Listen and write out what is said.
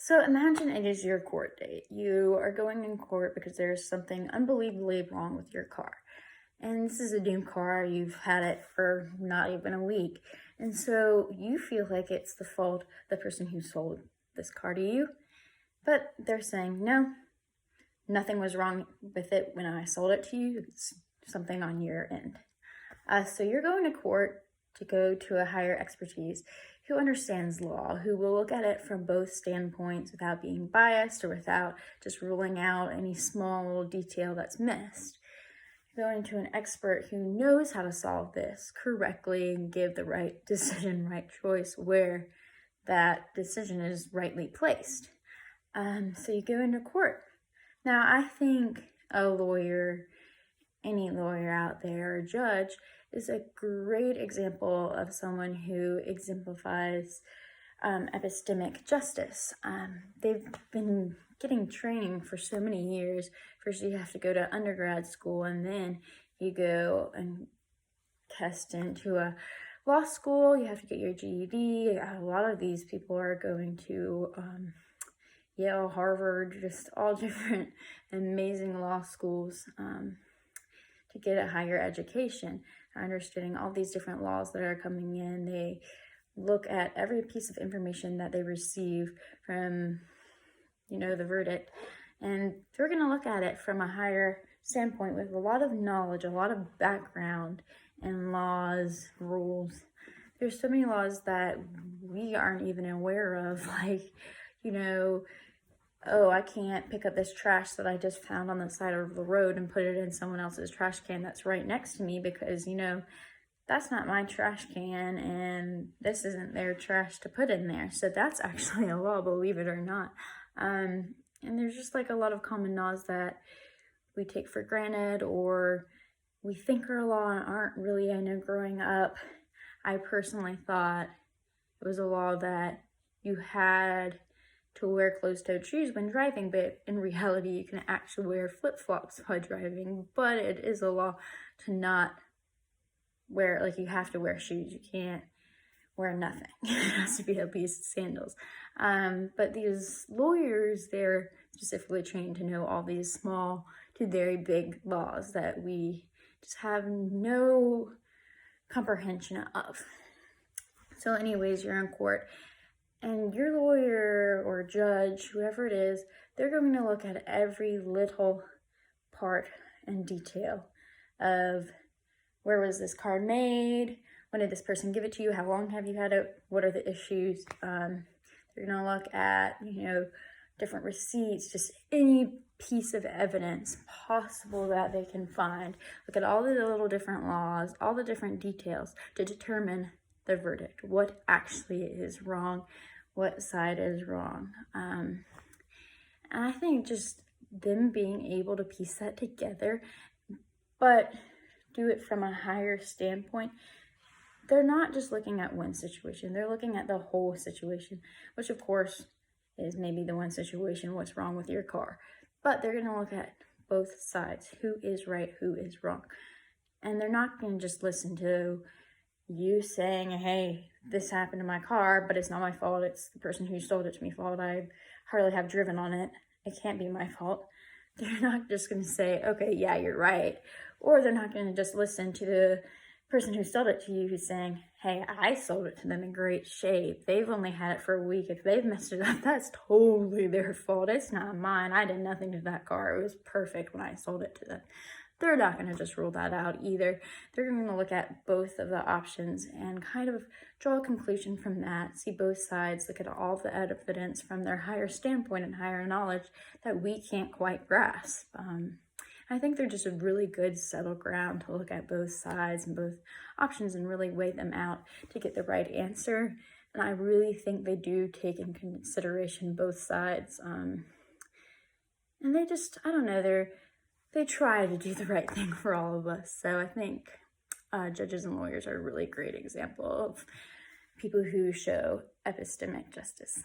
So imagine it is your court date. You are going in court because there's something unbelievably wrong with your car. And this is a new car, you've had it for not even a week. And so you feel like it's the fault of the person who sold this car to you. But they're saying, no, nothing was wrong with it when I sold it to you. It's something on your end. So you're going to court to go to a higher expertise who understands law, who will look at it from both standpoints without being biased or without just ruling out any small little detail that's missed. You're going to an expert who knows how to solve this correctly and give the right decision, right choice where that decision is rightly placed. So you go into court. Now, I think a lawyer, any lawyer out there, or judge, is a great example of someone who exemplifies epistemic justice. They've been getting training for so many years. First, you have to go to undergrad school, and then you go and test into a law school. You have to get your GED. A lot of these people are going to Yale, Harvard, just all different amazing law schools to get a higher education, understanding all these different laws that are coming in. They look at every piece of information that they receive from, the verdict, and they're going to look at it from a higher standpoint with a lot of knowledge, a lot of background and laws, rules. There's so many laws that we aren't even aware of, like, oh, I can't pick up this trash that I just found on the side of the road and put it in someone else's trash can that's right next to me because, that's not my trash can and this isn't their trash to put in there. So that's actually a law, believe it or not. And there's just like a lot of common laws that we take for granted or we think are a law and aren't really. I know growing up, I personally thought it was a law that you had to wear closed-toed shoes when driving, but in reality, you can actually wear flip-flops while driving, but it is a law to not wear, like you have to wear shoes. You can't wear nothing. It has to be at least sandals. But these lawyers, they're specifically trained to know all these small to very big laws that we just have no comprehension of. So anyways, you're in court. And your lawyer or judge, whoever it is, they're going to look at every little part and detail of where was this car made, when did this person give it to you, how long have you had it, what are the issues. They're going to look at, different receipts, just any piece of evidence possible that they can find. Look at all the little different laws, all the different details to determine the verdict, what actually is wrong, what side is wrong. And I think just them being able to piece that together, but do it from a higher standpoint. They're not just looking at one situation, they're looking at the whole situation, which of course is maybe the one situation, what's wrong with your car. But they're going to look at both sides, who is right, who is wrong. And they're not going to just listen to you saying, hey, this happened to my car, but it's not my fault. It's the person who sold it to me fault. I hardly have driven on it. It can't be my fault. They're not just going to say, okay, yeah, you're right. Or they're not going to just listen to the person who sold it to you who's saying, hey, I sold it to them in great shape. They've only had it for a week. If they've messed it up, that's totally their fault. It's not mine. I did nothing to that car. It was perfect when I sold it to them. They're not going to just rule that out either. They're going to look at both of the options and kind of draw a conclusion from that, see both sides, look at all the evidence from their higher standpoint and higher knowledge that we can't quite grasp. I think they're just a really good settle ground to look at both sides and both options and really weigh them out to get the right answer. And I really think they do take in consideration both sides. And they just, I don't know, they try to do the right thing for all of us. So I think judges and lawyers are a really great example of people who show epistemic justice.